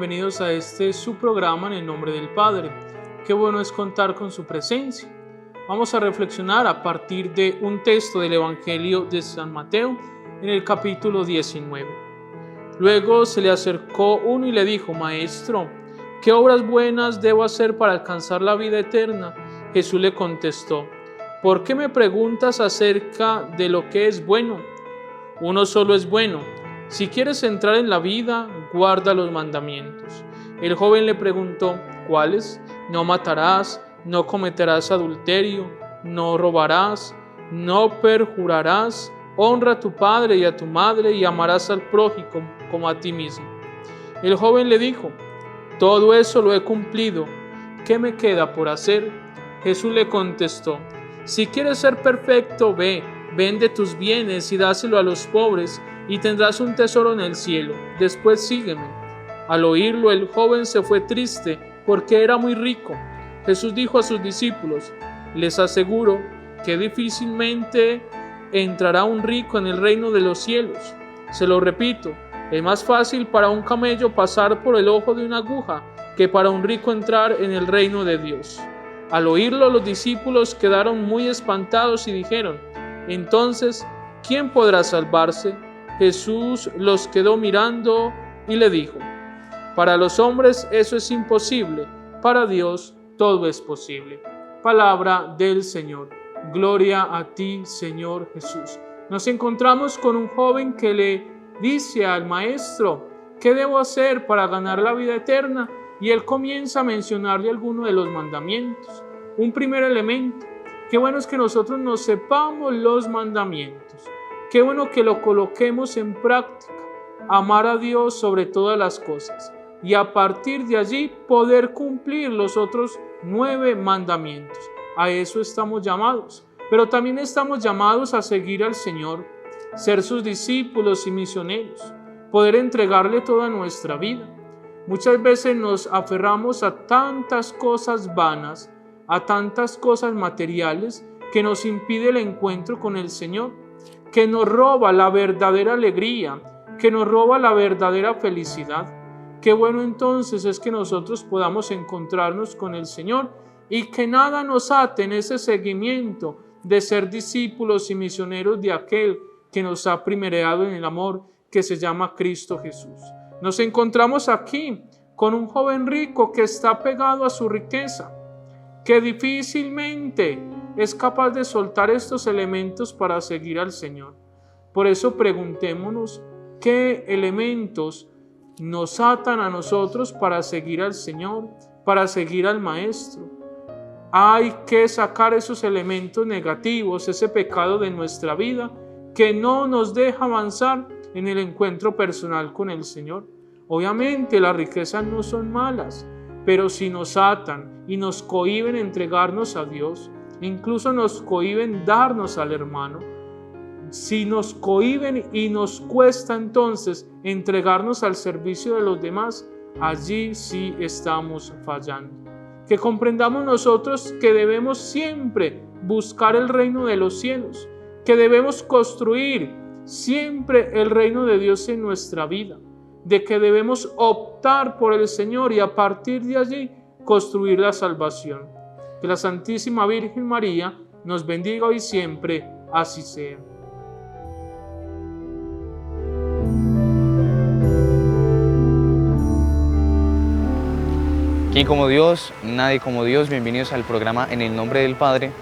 bienvenidos a su programa en el nombre del Padre. Qué bueno es contar con su presencia. Vamos a reflexionar a partir de un texto del Evangelio de San Mateo en el capítulo 19. Luego se le acercó uno y le dijo: Maestro, ¿qué obras buenas debo hacer para alcanzar la vida eterna? Jesús le contestó: ¿por qué me preguntas acerca de lo que es bueno? Uno solo es bueno. Si quieres entrar en la vida, guarda los mandamientos. El joven le preguntó: ¿cuáles? No matarás, no cometerás adulterio, no robarás, no perjurarás, honra a tu padre y a tu madre y amarás al prójimo como a ti mismo. El joven le dijo: todo eso lo he cumplido. ¿Qué me queda por hacer? Jesús le contestó: si quieres ser perfecto, vende tus bienes y dáselo a los pobres y tendrás un tesoro en el cielo. Después sígueme. Al oírlo, el joven se fue triste porque era muy rico. Jesús dijo a sus discípulos: les aseguro que difícilmente entrará un rico en el reino de los cielos. Se lo repito, es más fácil para un camello pasar por el ojo de una aguja que para un rico entrar en el reino de Dios. Al oírlo, los discípulos quedaron muy espantados y dijeron: entonces, ¿quién podrá salvarse? Jesús los quedó mirando y le dijo: para los hombres eso es imposible, para Dios todo es posible. Palabra del Señor. Gloria a ti, Señor Jesús. Nos encontramos con un joven que le dice al maestro: ¿qué debo hacer para ganar la vida eterna? Y él comienza a mencionarle algunos de los mandamientos. Un primer elemento: qué bueno es que nosotros nos sepamos los mandamientos. Qué bueno que lo coloquemos en práctica. Amar a Dios sobre todas las cosas. Y a partir de allí poder cumplir los otros 9 mandamientos. A eso estamos llamados. Pero también estamos llamados a seguir al Señor, ser sus discípulos y misioneros, poder entregarle toda nuestra vida. Muchas veces nos aferramos a tantas cosas vanas, a tantas cosas materiales que nos impide el encuentro con el Señor, que nos roba la verdadera alegría, que nos roba la verdadera felicidad. Qué bueno entonces es que nosotros podamos encontrarnos con el Señor y que nada nos ate en ese seguimiento de ser discípulos y misioneros de aquel que nos ha primereado en el amor, que se llama Cristo Jesús. Nos encontramos aquí con un joven rico que está pegado a su riqueza, que difícilmente es capaz de soltar estos elementos para seguir al Señor. Por eso preguntémonos qué elementos nos atan a nosotros para seguir al Señor, para seguir al Maestro. Hay que sacar esos elementos negativos, ese pecado de nuestra vida que no nos deja avanzar en el encuentro personal con el Señor. Obviamente las riquezas no son malas, pero si nos atan y nos cohíben entregarnos a Dios, incluso nos cohíben darnos al hermano, si nos cohíben y nos cuesta entonces entregarnos al servicio de los demás, allí sí estamos fallando. Que comprendamos nosotros que debemos siempre buscar el reino de los cielos, que debemos construir siempre el reino de Dios en nuestra vida, de que debemos optar por el Señor y a partir de allí construir la salvación. Que la Santísima Virgen María nos bendiga hoy y siempre, así sea. ¿Quién como Dios? Nadie como Dios. Bienvenidos al programa En el Nombre del Padre.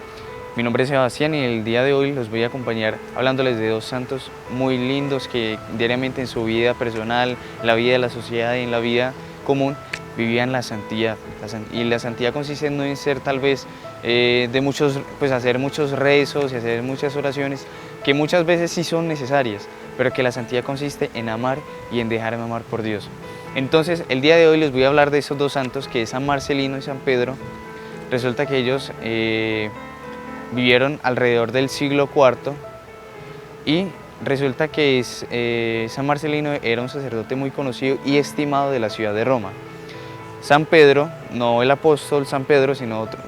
Mi nombre es Sebastián y el día de hoy los voy a acompañar hablándoles de 2 santos muy lindos que diariamente en su vida personal, en la vida de la sociedad y en la vida común vivían la santidad. Y la santidad consiste no en ser tal vez hacer muchos rezos y hacer muchas oraciones que muchas veces sí son necesarias, pero que la santidad consiste en amar y en dejarme amar por Dios. Entonces, el día de hoy les voy a hablar de esos 2 santos, que es San Marcelino y San Pedro. Resulta que ellos vivieron alrededor del siglo IV y resulta que San Marcelino era un sacerdote muy conocido y estimado de la ciudad de Roma. San Pedro, no el apóstol San Pedro, sino otro,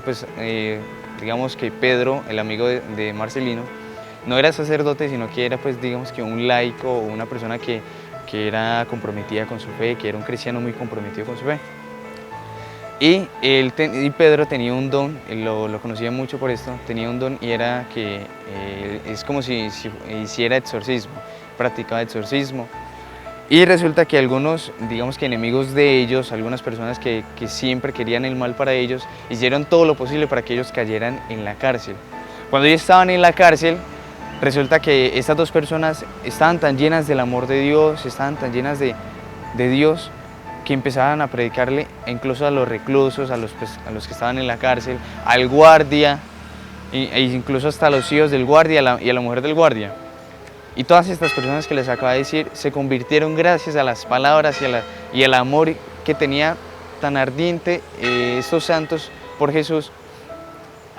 digamos que Pedro, el amigo de Marcelino, no era sacerdote, sino que era digamos que un laico o una persona que que era comprometida con su fe, que era un cristiano muy comprometido con su fe. Y Pedro tenía un don, lo conocía mucho por esto, tenía un don y era que es como si hiciera exorcismo, practicaba exorcismo. Y resulta que algunos, digamos que enemigos de ellos, algunas personas que siempre querían el mal para ellos, hicieron todo lo posible para que ellos cayeran en la cárcel. Cuando ellos estaban en la cárcel, resulta que estas dos personas estaban tan llenas del amor de Dios, estaban tan llenas de Dios, que empezaban a predicarle incluso a los reclusos, a los que estaban en la cárcel, al guardia, e incluso hasta a los hijos del guardia y a la mujer del guardia. Y todas estas personas que les acabo de decir se convirtieron gracias a las palabras y al amor que tenía tan ardiente estos santos por Jesús,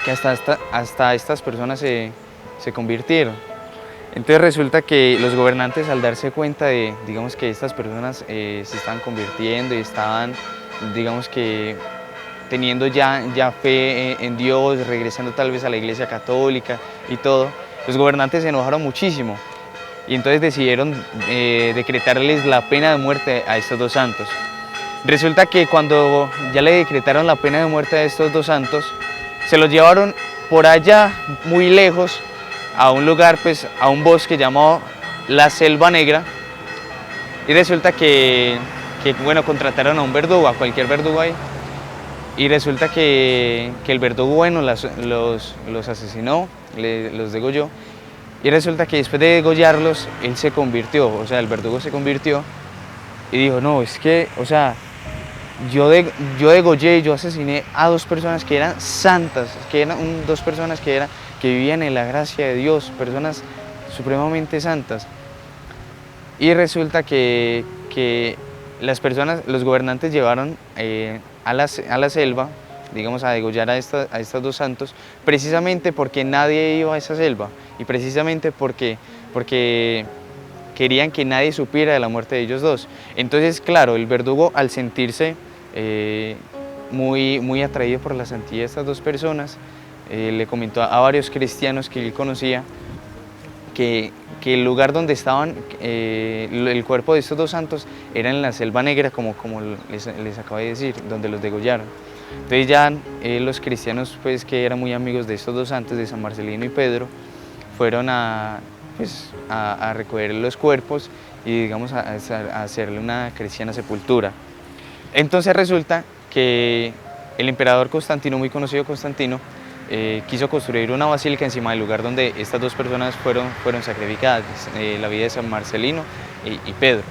que hasta estas personas se convirtieron. Entonces resulta que los gobernantes, al darse cuenta de, digamos, que estas personas se estaban convirtiendo y estaban, digamos, que teniendo ya fe en Dios, regresando tal vez a la Iglesia Católica y todo, los gobernantes se enojaron muchísimo y entonces decidieron decretarles la pena de muerte a estos dos santos. Resulta que cuando ya le decretaron la pena de muerte a estos dos santos, se los llevaron por allá, muy lejos, a un lugar, pues a un bosque llamado la Selva Negra, y resulta que bueno, contrataron a un verdugo, a cualquier verdugo ahí, y resulta que el verdugo, bueno, los asesinó, los degolló, y resulta que después de degollarlos, él se convirtió, o sea, el verdugo se convirtió y dijo, no, es que, o sea, yo degollé, yo asesiné a dos personas que eran santas, que eran dos personas que vivían en la gracia de Dios, personas supremamente santas. Y resulta que los gobernantes llevaron a la selva, digamos, a degollar a estos dos santos, precisamente porque nadie iba a esa selva y precisamente porque querían que nadie supiera de la muerte de ellos dos. Entonces, claro, el verdugo, al sentirse muy atraído por la santidad de estas dos personas, le comentó a varios cristianos que él conocía que el lugar donde estaban el cuerpo de estos dos santos era en la Selva Negra, como les acabo de decir, donde los degollaron. Entonces ya los cristianos, pues, que eran muy amigos de estos dos santos, de San Marcelino y Pedro, fueron a recoger los cuerpos y, digamos, a hacerle una cristiana sepultura. Entonces resulta que el emperador Constantino, muy conocido Constantino, quiso construir una basílica encima del lugar donde estas dos personas fueron sacrificadas, la vida de San Marcelino y Pedro.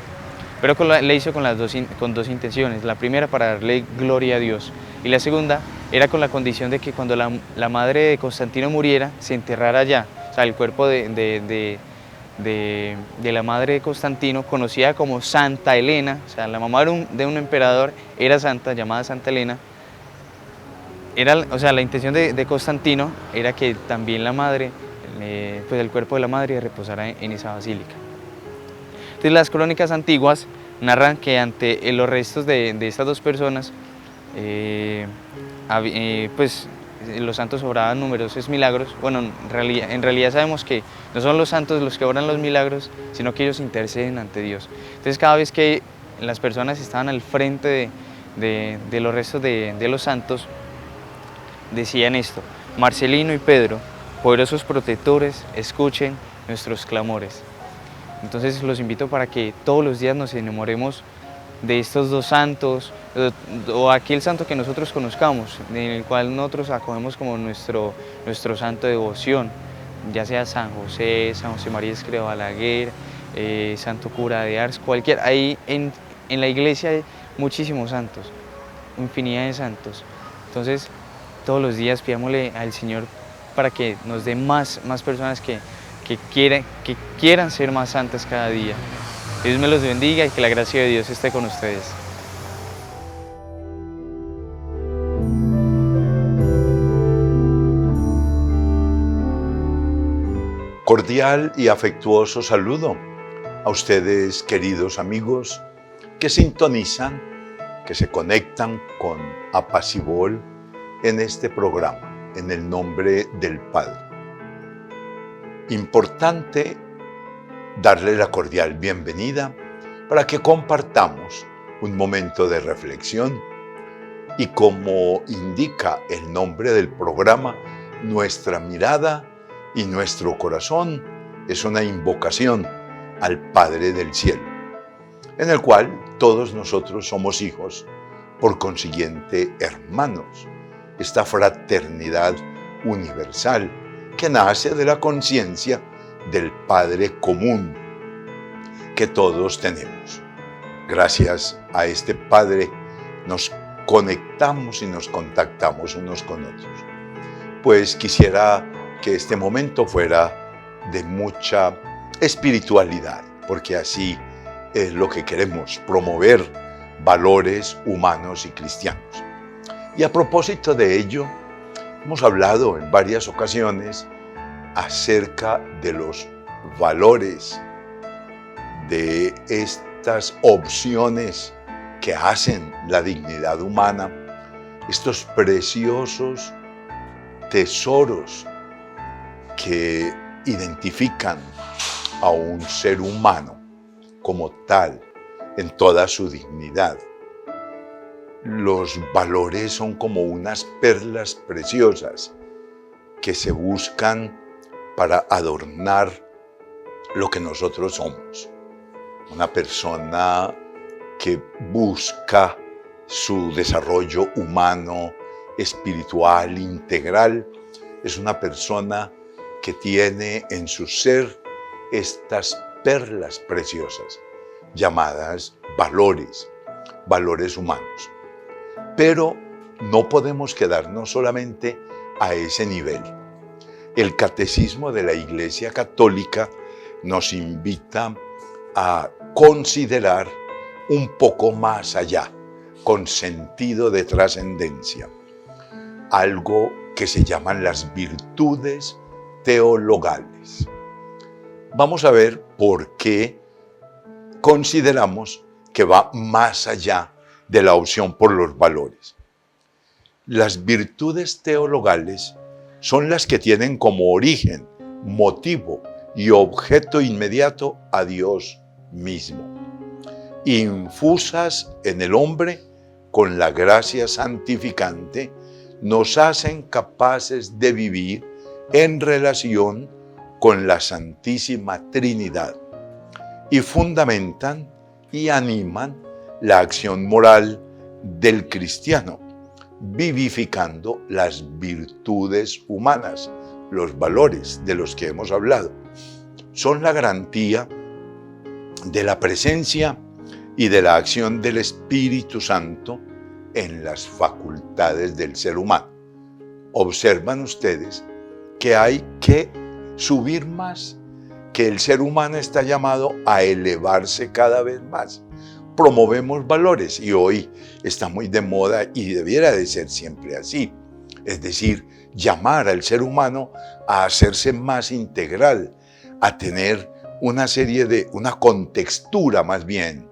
Pero le hizo con dos intenciones. La primera, para darle gloria a Dios, y la segunda era con la condición de que cuando la madre de Constantino muriera, se enterrara allá. O sea, el cuerpo de la madre de Constantino, conocida como Santa Elena, o sea, la mamá de un emperador era santa, llamada Santa Elena. O sea, la intención de Constantino era que también la madre, pues el cuerpo de la madre reposara en esa basílica. Entonces las crónicas antiguas narran que ante los restos de estas dos personas, pues los santos obraban numerosos milagros. Bueno, en realidad sabemos que no son los santos los que obran los milagros, sino que ellos interceden ante Dios. Entonces cada vez que las personas estaban al frente de los restos de los santos, decían esto: Marcelino y Pedro, poderosos protectores, escuchen nuestros clamores. Entonces los invito para que todos los días nos enamoremos de estos dos santos, o aquel santo que nosotros conozcamos, en el cual nosotros acogemos como nuestro santo de devoción, ya sea San José María Escrivá Balaguer, Santo Cura de Ars, cualquier. Ahí en la iglesia hay muchísimos santos, infinidad de santos. Entonces todos los días pidámosle al Señor para que nos dé más personas que quieran ser más santas cada día. Dios me los bendiga y que la gracia de Dios esté con ustedes. Cordial y afectuoso saludo a ustedes, queridos amigos, que sintonizan, que se conectan con Apaçivol en este programa, en el nombre del Padre. Importante darle la cordial bienvenida para que compartamos un momento de reflexión. Y como indica el nombre del programa, nuestra mirada y nuestro corazón es una invocación al Padre del Cielo, en el cual todos nosotros somos hijos, por consiguiente hermanos. Esta fraternidad universal que nace de la conciencia del Padre común que todos tenemos. Gracias a este Padre nos conectamos y nos contactamos unos con otros. Pues quisiera que este momento fuera de mucha espiritualidad, porque así es lo que queremos, promover valores humanos y cristianos. Y a propósito de ello, hemos hablado en varias ocasiones acerca de los valores, de estas opciones que hacen la dignidad humana, estos preciosos tesoros que identifican a un ser humano como tal en toda su dignidad. Los valores son como unas perlas preciosas que se buscan para adornar lo que nosotros somos. Una persona que busca su desarrollo humano, espiritual, integral, es una persona que tiene en su ser estas perlas preciosas, llamadas valores humanos. Pero no podemos quedarnos solamente a ese nivel. El Catecismo de la Iglesia Católica nos invita a considerar un poco más allá, con sentido de trascendencia, algo que se llaman las virtudes teologales. Vamos a ver por qué consideramos que va más allá de la opción por los valores. Las virtudes teologales son las que tienen como origen, motivo y objeto inmediato a Dios mismo, infusas en el hombre con la gracia santificante, nos hacen capaces de vivir en relación con la Santísima Trinidad y fundamentan y animan la acción moral del cristiano, vivificando las virtudes humanas, los valores de los que hemos hablado. Son la garantía de la presencia y de la acción del Espíritu Santo en las facultades del ser humano. Observan ustedes que hay que subir más, que el ser humano está llamado a elevarse cada vez más. Promovemos valores y hoy está muy de moda y debiera de ser siempre así. Es decir, llamar al ser humano a hacerse más integral, a tener una contextura más bien,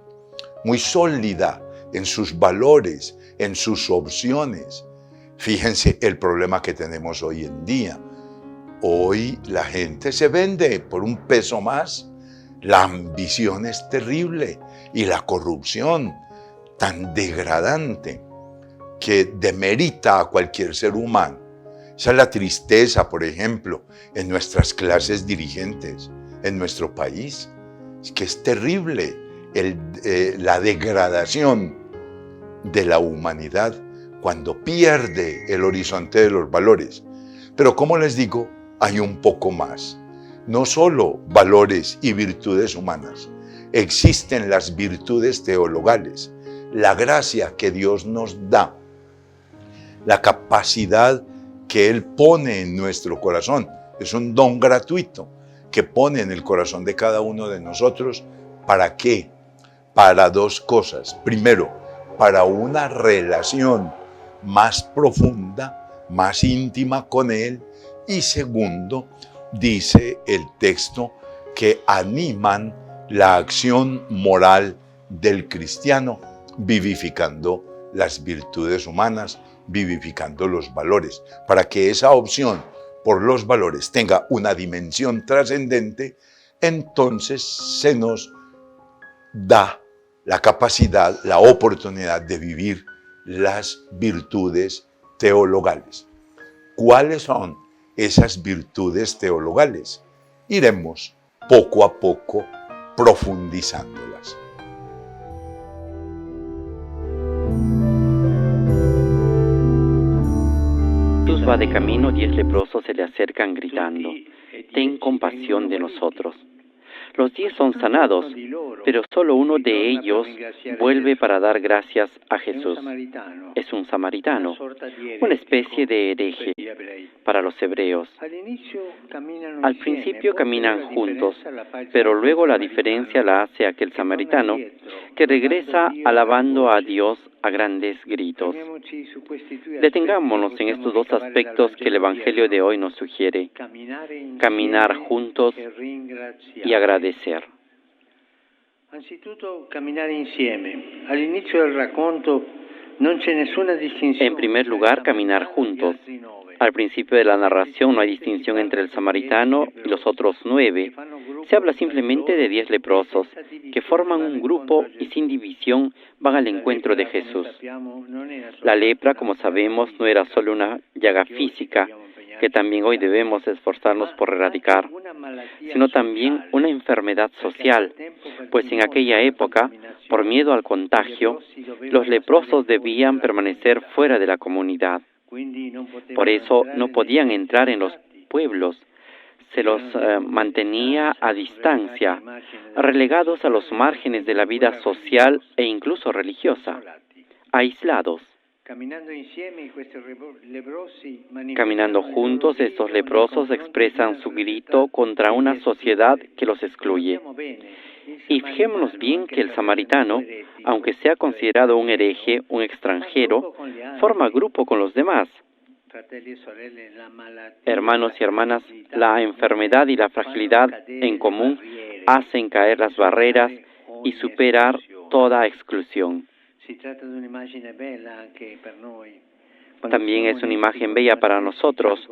muy sólida en sus valores, en sus opciones. Fíjense el problema que tenemos hoy en día. Hoy la gente se vende por un peso más. La ambición es terrible y la corrupción tan degradante que demerita a cualquier ser humano. Esa es la tristeza, por ejemplo, en nuestras clases dirigentes, en nuestro país. Es que es terrible la degradación de la humanidad cuando pierde el horizonte de los valores. Pero como les digo, hay un poco más. No solo valores y virtudes humanas, existen las virtudes teologales, la gracia que Dios nos da, la capacidad que Él pone en nuestro corazón. Es un don gratuito que pone en el corazón de cada uno de nosotros. ¿Para qué? Para dos cosas. Primero, para una relación más profunda, más íntima con Él. Y segundo, dice el texto, que animan la acción moral del cristiano, vivificando las virtudes humanas, vivificando los valores. Para que esa opción por los valores tenga una dimensión trascendente, entonces se nos da la capacidad, la oportunidad de vivir las virtudes teologales. ¿Cuáles son esas virtudes teologales? Iremos poco a poco profundizándolas. Jesús va de camino, 10 leprosos se le acercan gritando: «Ten compasión de nosotros». Los 10 son sanados, pero solo uno de ellos vuelve para dar gracias a Jesús. Es un samaritano, una especie de hereje para los hebreos. Al principio caminan juntos, pero luego la diferencia la hace aquel samaritano que regresa alabando a Dios a grandes gritos. Detengámonos en estos dos aspectos que el Evangelio de hoy nos sugiere: caminar juntos y agradecer. En primer lugar, caminar juntos. Al principio de la narración no hay distinción entre el samaritano y los otros 9. Se habla simplemente de 10 leprosos que forman un grupo y sin división van al encuentro de Jesús. La lepra, como sabemos, no era solo una llaga física, que también hoy debemos esforzarnos por erradicar, sino también una enfermedad social, pues en aquella época, por miedo al contagio, los leprosos debían permanecer fuera de la comunidad. Por eso no podían entrar en los pueblos, se los mantenía a distancia, relegados a los márgenes de la vida social e incluso religiosa, aislados. Caminando juntos, estos leprosos expresan su grito contra una sociedad que los excluye. Y fijémonos bien que el samaritano, aunque sea considerado un hereje, un extranjero, forma grupo con los demás. Hermanos y hermanas, la enfermedad y la fragilidad en común hacen caer las barreras y superar toda exclusión. También es una imagen bella para nosotros.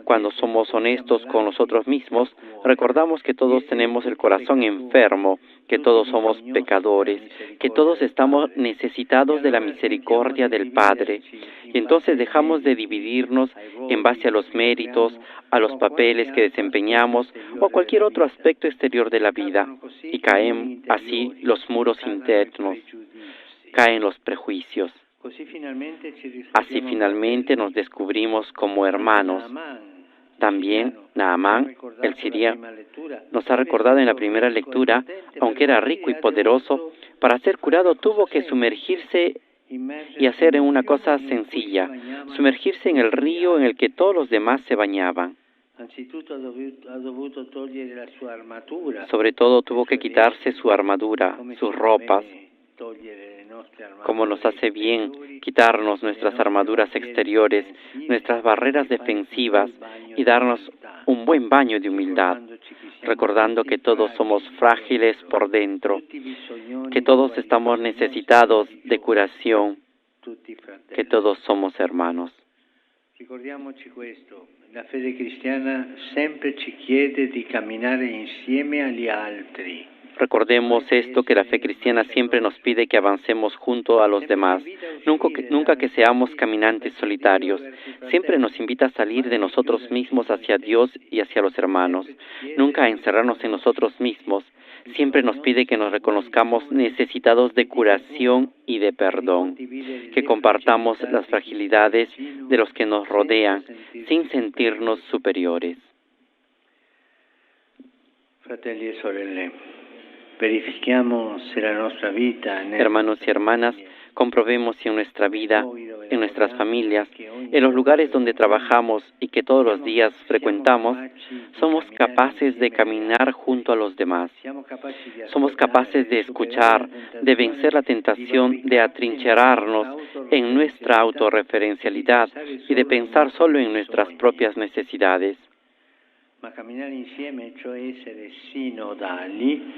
Cuando somos honestos con nosotros mismos, recordamos que todos tenemos el corazón enfermo, que todos somos pecadores, que todos estamos necesitados de la misericordia del Padre. Y entonces dejamos de dividirnos en base a los méritos, a los papeles que desempeñamos o a cualquier otro aspecto exterior de la vida. Y caen así los muros internos, caen los prejuicios. Así finalmente nos descubrimos como hermanos. También Naamán, el sirio, nos ha recordado en la primera lectura, aunque era rico y poderoso, para ser curado tuvo que sumergirse y hacer una cosa sencilla, sumergirse en el río en el que todos los demás se bañaban. Sobre todo tuvo que quitarse su armadura, sus ropas, como nos hace bien quitarnos nuestras armaduras exteriores, nuestras barreras defensivas y darnos un buen baño de humildad, recordando que todos somos frágiles por dentro, que todos estamos necesitados de curación, que todos somos hermanos. Ricordiamoci questo, la fede cristiana sempre ci chiede di camminare insieme agli altri. Recordemos esto, que la fe cristiana siempre nos pide que avancemos junto a los demás, nunca que seamos caminantes solitarios. Siempre nos invita a salir de nosotros mismos hacia Dios y hacia los hermanos, nunca a encerrarnos en nosotros mismos. Siempre nos pide que nos reconozcamos necesitados de curación y de perdón, que compartamos las fragilidades de los que nos rodean sin sentirnos superiores. Fratelli e sorelle, verifichiamo se la nostra vita, hermanos y hermanas, comprobemos si en nuestra vida, en nuestras familias, en los lugares donde trabajamos y que todos los días frecuentamos, somos capaces de caminar junto a los demás. Somos capaces de escuchar, de vencer la tentación de atrincherarnos en nuestra autorreferencialidad y de pensar solo en nuestras propias necesidades.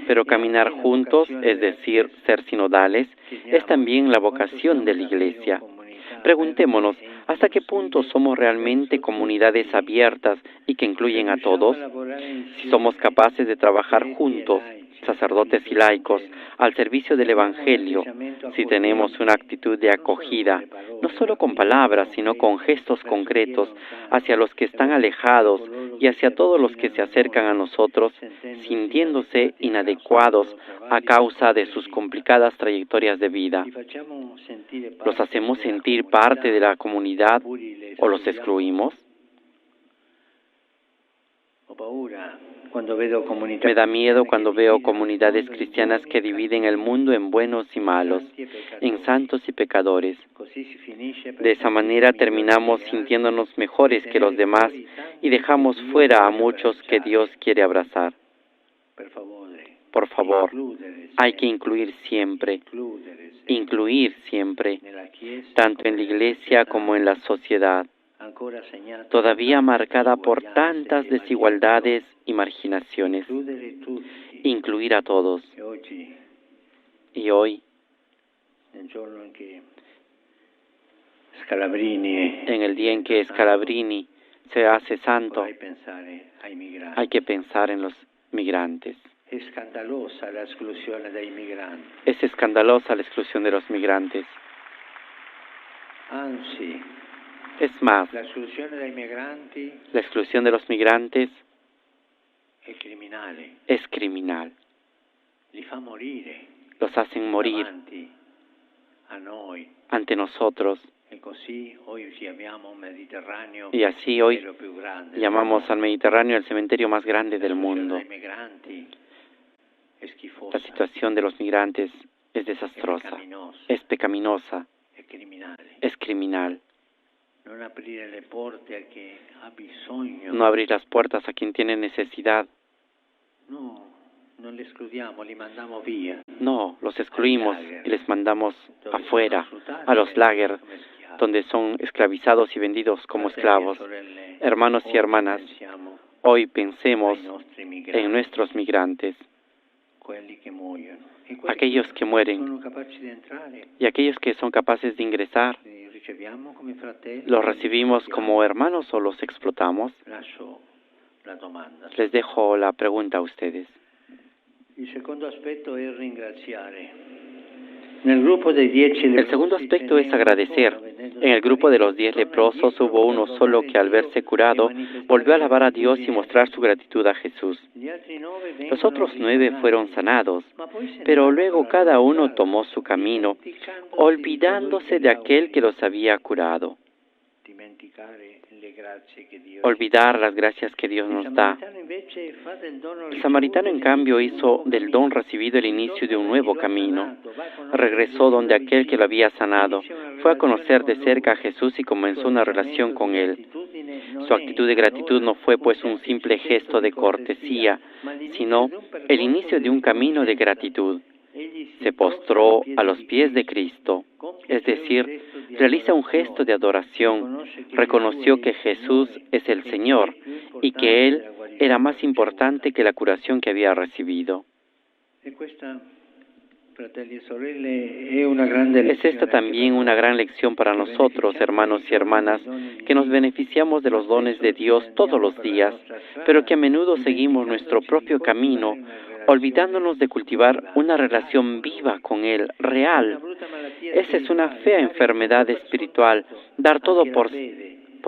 Pero caminar juntos, es decir, ser sinodales, es también la vocación de la Iglesia. Preguntémonos, ¿hasta qué punto somos realmente comunidades abiertas y que incluyen a todos? Si somos capaces de trabajar juntos, sacerdotes y laicos, al servicio del Evangelio, si tenemos una actitud de acogida, no solo con palabras, sino con gestos concretos, hacia los que están alejados y hacia todos los que se acercan a nosotros, sintiéndose inadecuados a causa de sus complicadas trayectorias de vida. ¿Los hacemos sentir parte de la comunidad o los excluimos? Me da miedo cuando veo comunidades cristianas que dividen el mundo en buenos y malos, en santos y pecadores. De esa manera terminamos sintiéndonos mejores que los demás y dejamos fuera a muchos que Dios quiere abrazar. Por favor, hay que incluir siempre, tanto en la Iglesia como en la sociedad, todavía marcada por tantas desigualdades y marginaciones. Incluir a todos. Y hoy, en el día en que Scalabrini se hace santo, hay que pensar en los migrantes. Es escandalosa la exclusión de los migrantes. Es más, la exclusión de los migrantes es criminal. Los hacen morir ante nosotros. Y así hoy llamamos al Mediterráneo el cementerio más grande del mundo. La situación de los migrantes es desastrosa, es pecaminosa, es criminal. No abrir las puertas a quien tiene necesidad. No, los excluimos y les mandamos afuera, a los lager, donde son esclavizados y vendidos como esclavos. Hermanos y hermanas, hoy pensemos en nuestros migrantes, aquellos que mueren y aquellos que son capaces de ingresar. ¿Los recibimos como hermanos o los explotamos? Les dejo la pregunta a ustedes. El segundo aspecto es agradecer. En el grupo de los 10 leprosos hubo uno solo que al verse curado volvió a alabar a Dios y mostrar su gratitud a Jesús. Los otros 9 fueron sanados, pero luego cada uno tomó su camino, olvidándose de aquel que los había curado. Olvidar las gracias que Dios nos da. El samaritano, en cambio, hizo del don recibido el inicio de un nuevo camino. Regresó donde aquel que lo había sanado. Fue a conocer de cerca a Jesús y comenzó una relación con Él. Su actitud de gratitud no fue pues un simple gesto de cortesía, sino el inicio de un camino de gratitud. Se postró a los pies de Cristo, es decir, realiza un gesto de adoración, reconoció que Jesús es el Señor y que Él era más importante que la curación que había recibido. Es esta también una gran lección para nosotros, hermanos y hermanas, que nos beneficiamos de los dones de Dios todos los días, pero que a menudo seguimos nuestro propio camino, olvidándonos de cultivar una relación viva con Él, real. Esa es una fea enfermedad espiritual, dar todo por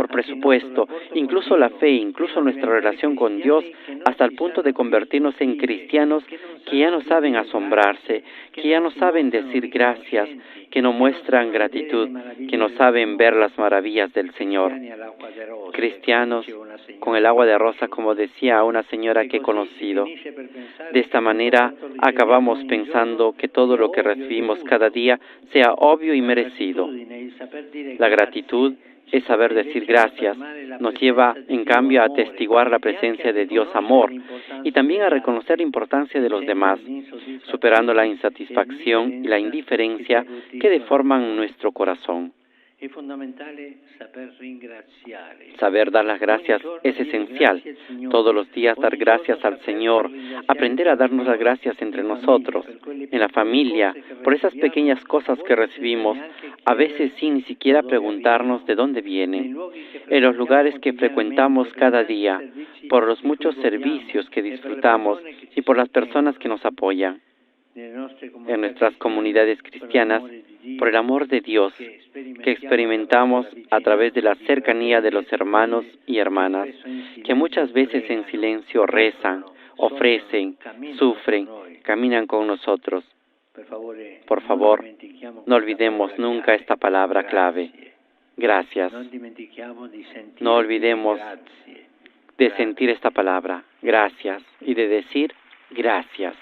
presupuesto, incluso la fe, incluso nuestra relación con Dios, hasta el punto de convertirnos en cristianos que ya no saben asombrarse, que ya no saben decir gracias, que no muestran gratitud, que no saben ver las maravillas del Señor. Cristianos con el agua de rosa, como decía una señora que he conocido. De esta manera acabamos pensando que todo lo que recibimos cada día sea obvio y merecido. La gratitud es saber decir gracias, nos lleva en cambio a atestiguar la presencia de Dios amor y también a reconocer la importancia de los demás, superando la insatisfacción y la indiferencia que deforman nuestro corazón. Saber dar las gracias es esencial. Todos los días dar gracias al Señor, aprender a darnos las gracias entre nosotros, en la familia, por esas pequeñas cosas que recibimos, a veces sin ni siquiera preguntarnos de dónde vienen, en los lugares que frecuentamos cada día, por los muchos servicios que disfrutamos y por las personas que nos apoyan en nuestras comunidades cristianas, por el amor de Dios que experimentamos a través de la cercanía de los hermanos y hermanas, que muchas veces en silencio rezan, ofrecen, sufren, caminan con nosotros. Por favor, no olvidemos nunca esta palabra clave. Gracias. No olvidemos de sentir esta palabra, gracias, y de decir gracias.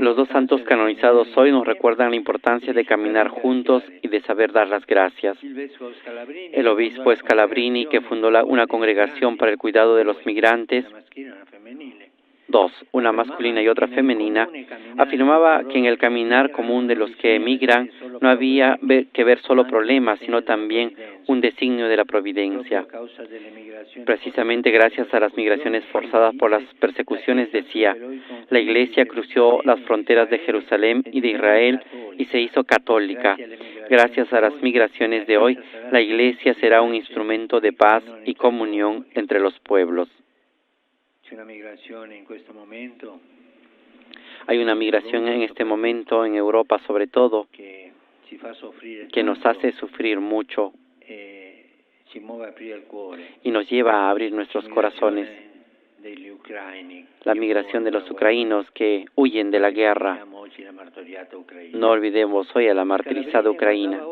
Los dos santos canonizados hoy nos recuerdan la importancia de caminar juntos y de saber dar las gracias. El obispo Scalabrini, que fundó una congregación para el cuidado de los migrantes, dos, una masculina y otra femenina, afirmaba que en el caminar común de los que emigran no había que ver solo problemas, sino también un designio de la providencia. Precisamente gracias a las migraciones forzadas por las persecuciones, decía, la Iglesia cruzó las fronteras de Jerusalén y de Israel y se hizo católica. Gracias a las migraciones de hoy, la Iglesia será un instrumento de paz y comunión entre los pueblos. Hay una migración en este momento en Europa, sobre todo, que nos hace sufrir mucho y nos lleva a abrir nuestros corazones. La migración de los ucranianos que huyen de la guerra. No olvidemos hoy a la martirizada Ucrania.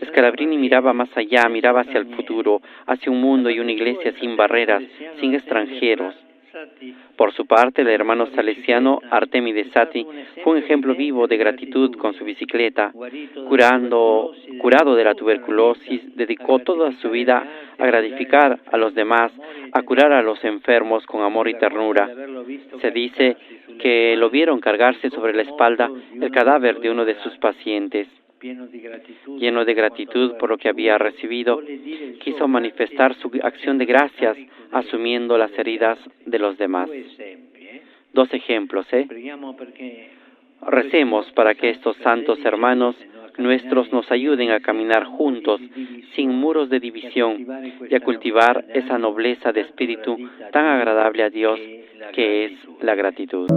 Scalabrini miraba más allá, miraba hacia el futuro, hacia un mundo y una iglesia sin barreras, sin extranjeros. Por su parte, el hermano salesiano Artemide Sati fue un ejemplo vivo de gratitud con su bicicleta. Curado de la tuberculosis, dedicó toda su vida a gratificar a los demás, a curar a los enfermos con amor y ternura. Se dice que lo vieron cargarse sobre la espalda el cadáver de uno de sus pacientes. Lleno de gratitud por lo que había recibido, quiso manifestar su acción de gracias asumiendo las heridas de los demás. Dos ejemplos, Recemos para que estos santos hermanos nuestros nos ayuden a caminar juntos, sin muros de división, y a cultivar esa nobleza de espíritu tan agradable a Dios que es la gratitud.